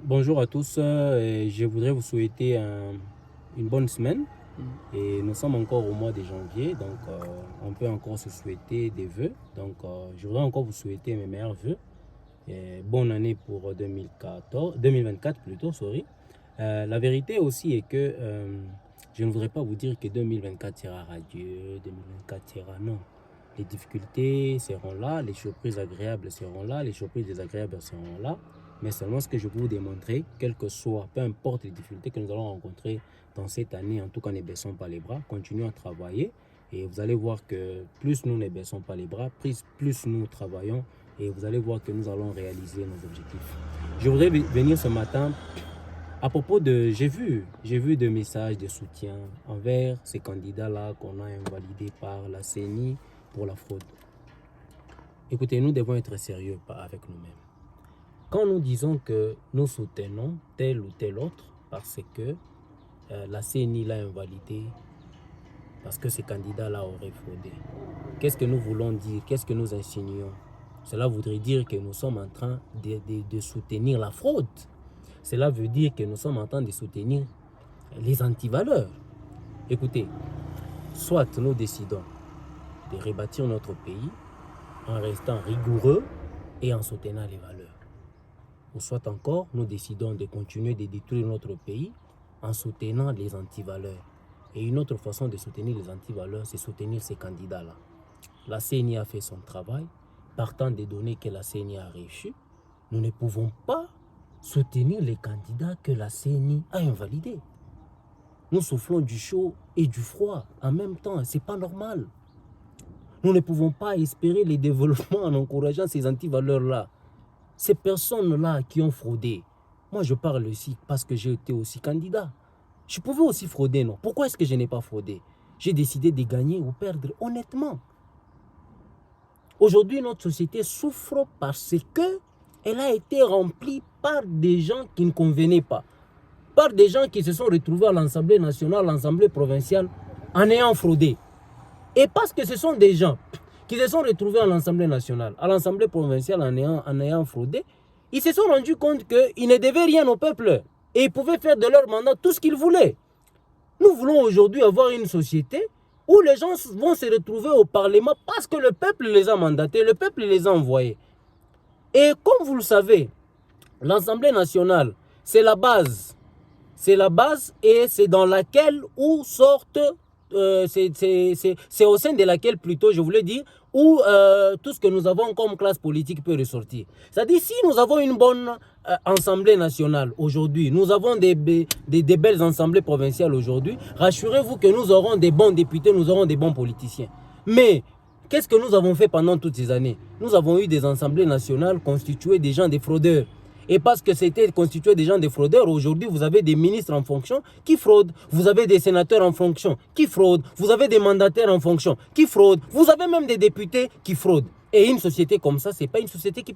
Bonjour à tous, et je voudrais vous souhaiter une bonne semaine. Et nous sommes encore au mois de janvier, donc on peut encore se souhaiter des vœux. Donc je voudrais encore vous souhaiter mes meilleurs vœux. Et bonne année pour 2024 plutôt, sorry. La vérité aussi est que je ne voudrais pas vous dire que 2024 sera radieux, 2024 sera non. Les difficultés seront là, les surprises agréables seront là, les surprises désagréables seront là. Mais seulement ce que je peux vous démontrer, quel que soit, peu importe les difficultés que nous allons rencontrer dans cette année, en tout cas ne baissons pas les bras, continuons à travailler. Et vous allez voir que plus nous ne baissons pas les bras, plus nous travaillons, et vous allez voir que nous allons réaliser nos objectifs. Je voudrais venir ce matin à propos de... J'ai vu des messages de soutien envers ces candidats-là qu'on a invalidés par la CENI pour la fraude. Écoutez, nous devons être sérieux avec nous-mêmes. Quand nous disons que nous soutenons tel ou tel autre parce que la CENI l'a invalidé, parce que ces candidats-là auraient fraudé, qu'est-ce que nous voulons dire? Qu'est-ce que nous insinuons? Cela voudrait dire que nous sommes en train de soutenir la fraude. Cela veut dire que nous sommes en train de soutenir les antivaleurs. Écoutez, soit nous décidons de rebâtir notre pays en restant rigoureux et en soutenant les valeurs. Ou soit encore, nous décidons de continuer de détruire notre pays en soutenant les antivaleurs. Et une autre façon de soutenir les antivaleurs, c'est soutenir ces candidats-là. La CENI a fait son travail. Partant des données que la CENI a reçues, nous ne pouvons pas soutenir les candidats que la CENI a invalidés. Nous soufflons du chaud et du froid en même temps. Ce n'est pas normal. Nous ne pouvons pas espérer les développements en encourageant ces antivaleurs-là. Ces personnes-là qui ont fraudé. Moi, je parle aussi parce que j'ai été aussi candidat. Je pouvais aussi frauder, non? Pourquoi est-ce que je n'ai pas fraudé? J'ai décidé de gagner ou perdre honnêtement. Aujourd'hui, notre société souffre parce qu'elle a été remplie par des gens qui ne convenaient pas. Par des gens qui se sont retrouvés à l'Assemblée nationale, à l'Assemblée provinciale, en ayant fraudé. Et parce que ce sont des gens qui se sont retrouvés à l'Assemblée nationale, à l'Assemblée provinciale en ayant fraudé, ils se sont rendus compte qu'ils ne devaient rien au peuple. Et ils pouvaient faire de leur mandat tout ce qu'ils voulaient. Nous voulons aujourd'hui avoir une société où les gens vont se retrouver au Parlement parce que le peuple les a mandatés, le peuple les a envoyés. Et comme vous le savez, l'Assemblée nationale, c'est la base. C'est la base et c'est dans laquelle où sortent, c'est au sein de laquelle plutôt, je voulais dire, où tout ce que nous avons comme classe politique peut ressortir. C'est-à-dire, si nous avons une bonne Assemblée nationale aujourd'hui, nous avons des belles assemblées provinciales aujourd'hui, rassurez-vous que nous aurons des bons députés, nous aurons des bons politiciens. Mais qu'est-ce que nous avons fait pendant toutes ces années? Nous avons eu des assemblées nationales constituées des gens, des fraudeurs. Et parce que c'était constitué des gens des fraudeurs, aujourd'hui, vous avez des ministres en fonction qui fraudent. Vous avez des sénateurs en fonction qui fraudent. Vous avez des mandataires en fonction qui fraudent. Vous avez même des députés qui fraudent. Et une société comme ça, ce n'est pas une société qui